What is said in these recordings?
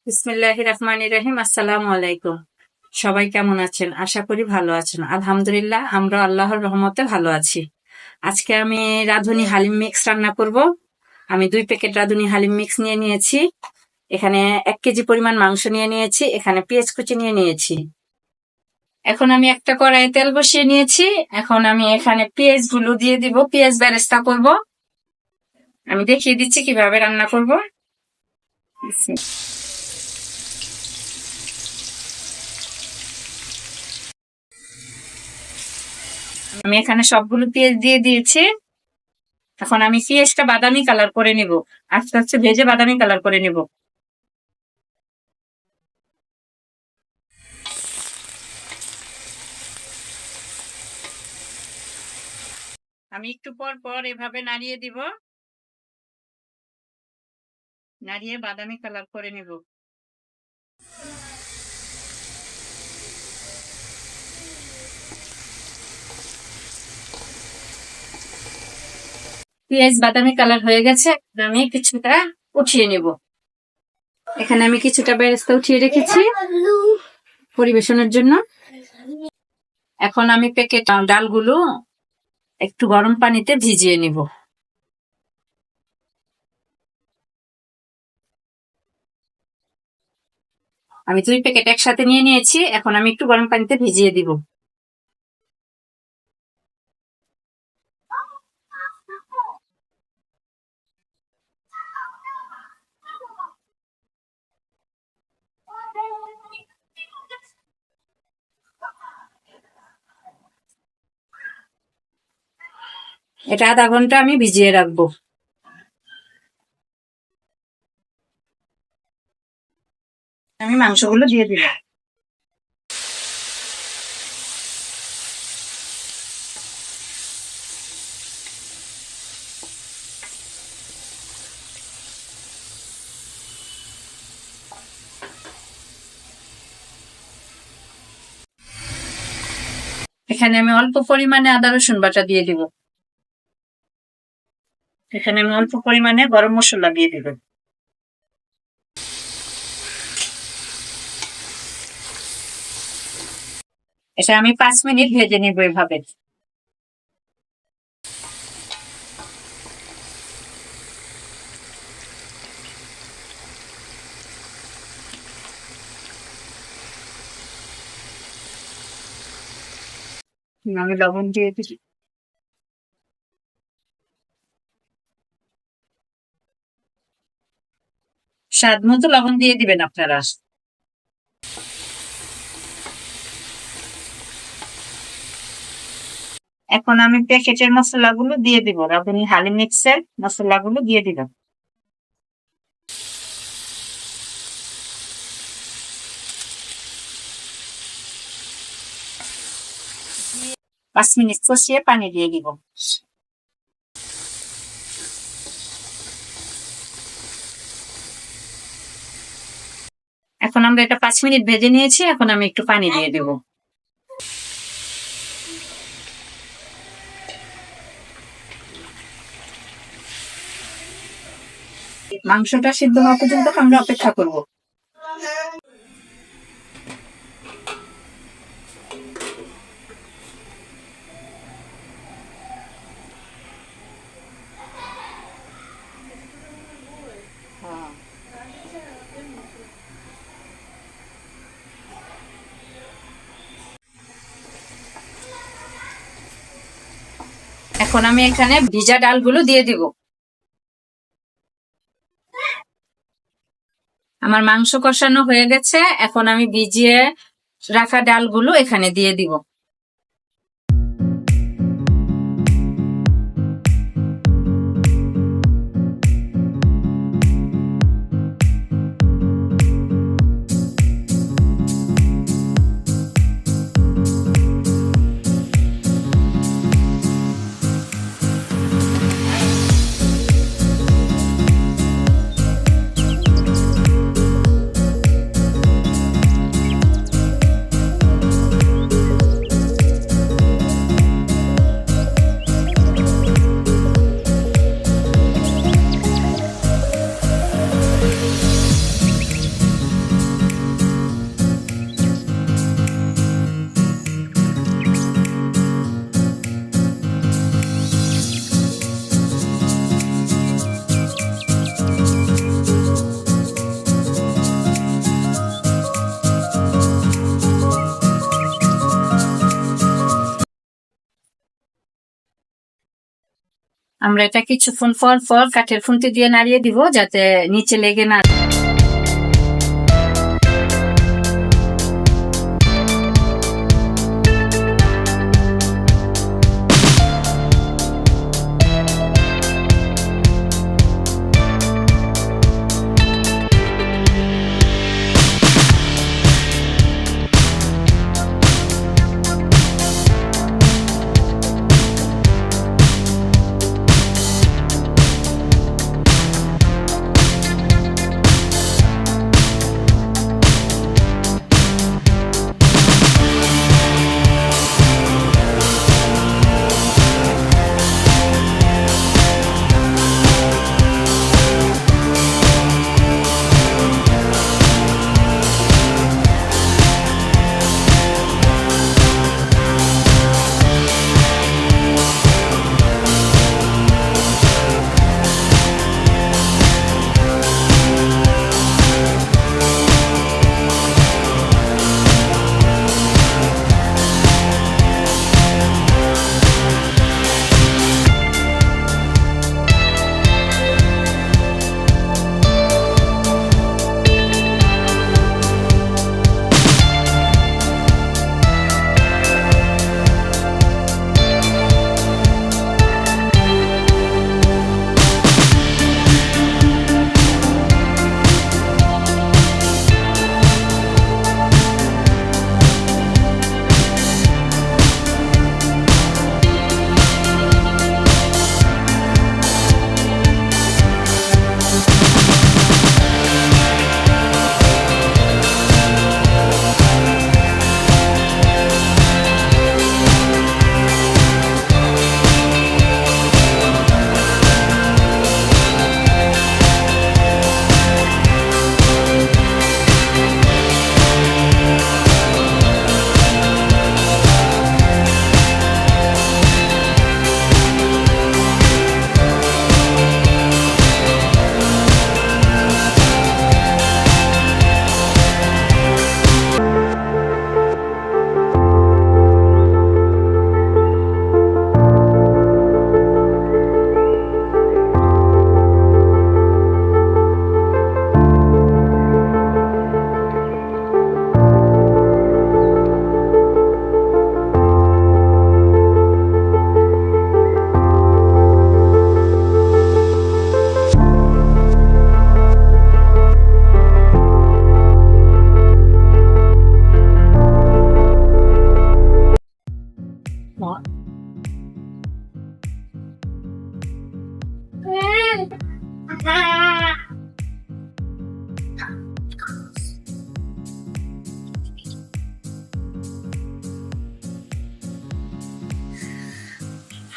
বিসমিল্লাহির রহমানির রহিম। আসসালামু আলাইকুম। সবাই কেমন আছেন? আশা করি ভালো আছেন। আলহামদুলিল্লাহ, আমরা আল্লাহর রহমতে ভালো আছি। আজকে আমি রাঁধুনি হালিম মিক্স রান্না করব। আমি 2 প্যাকেট রাঁধুনি হালিম মিক্স নিয়ে নিয়েছি। এখানে 1 কেজি পরিমাণ মাংস নিয়ে নিয়েছি। এখানে পেঁয়াজ কুচি নিয়ে নিয়েছি। এখন আমি একটা কড়াইয়ে তেল বসিয়ে নিয়েছি। এখন আমি এখানে পেঁয়াজ গুলো দিয়ে দিব, পেঁয়াজ বেরেস্তা করব। আমি দেখিয়ে দিচ্ছি কিভাবে রান্না করব। আমি এখানে সবগুলো পেঁয়াজ দিয়ে দিয়েছি। এখন আমি পেঁয়াজটা বাদামি কালার করে নিব, আস্তে আস্তে ভেজে বাদামি কালার করে নিব। আমি একটু পর পর এভাবে নাড়িয়ে দিব, নাড়িয়ে বাদামি কালার করে নিব। পেঁয়াজ বাদামি কালার হয়ে গেছে। আমি কিছুটা উঠিয়ে নিব। এখানে আমি কিছুটা বেরেস্তা উঠিয়ে রেখেছি পরিবেশনের জন্য। এখন আমি প্যাকেট ডালগুলো একটু গরম পানিতে ভিজিয়ে নিব। আমি 2 প্যাকেট একসাথে নিয়ে নিয়েছি। এখন আমি একটু গরম পানিতে ভিজিয়ে দিব। এটা আধা ঘন্টা আমি ভিজিয়ে রাখবো। আমি মাংসগুলো দিয়ে দিলাম। এখানে আমি অল্প পরিমাণে আদা রসুন বাটা দিয়ে দিব। এখানে আমি অল্প পরিমাণে গরম মশলা দিয়ে দিব। এটা আমি 5 মিনিট ভেজে নিব এভাবে। আমি লবণ দিয়ে দিচ্ছি। স্বাদ মতো লবণ দিয়ে দিবেন আপনারা। এখন আমি প্যাকেটের মশলাগুলো দিয়ে দিব, রাঁধুনি হালিম মিক্সের মশলাগুলো দিয়ে দিলাম। পাঁচ মিনিট কষিয়ে পানি দিয়ে দিব। এখন আমরা এটা 5 মিনিট ভেজে নিয়েছি। এখন আমি একটু পানি দিয়ে দেব। মাংসটা সিদ্ধ হওয়া পর্যন্ত আমরা অপেক্ষা করব। এখন আমি এখানে ভিজা ডালগুলো দিয়ে দিব। আমার মাংস কষানো হয়ে গেছে। এখন আমি ভিজিয়ে রাখা ডালগুলো এখানে দিয়ে দিব। আমরা এটা কিছুক্ষণ পর পর কাঠের খুন্তি দিয়ে নাড়িয়ে দিব যাতে নিচে লেগে না।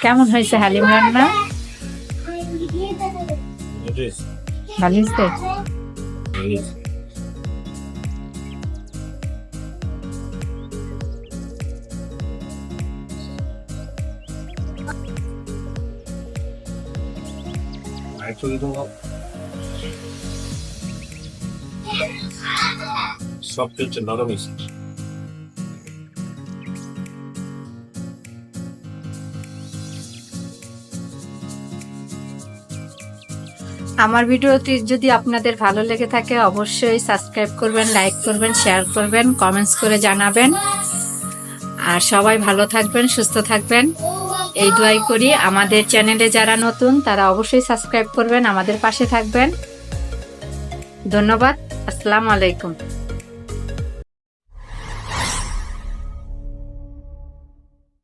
কেমন হয়েছে হালিম রান্না? ভালো হয়েছে? সবকিছু নরম হয়েছে। আমার ভিডিওটি যদি আপনাদের ভালো লেগে থাকে অবশ্যই সাবস্ক্রাইব করবেন, লাইক করবেন, শেয়ার করবেন, কমেন্টস করে জানাবেন। আর সবাই ভালো থাকবেন, সুস্থ থাকবেন এই দোয়াই করি। আমাদের চ্যানেলে যারা নতুন তারা অবশ্যই সাবস্ক্রাইব করবেন, আমাদের পাশে থাকবেন। ধন্যবাদ। আসসালামু আলাইকুম।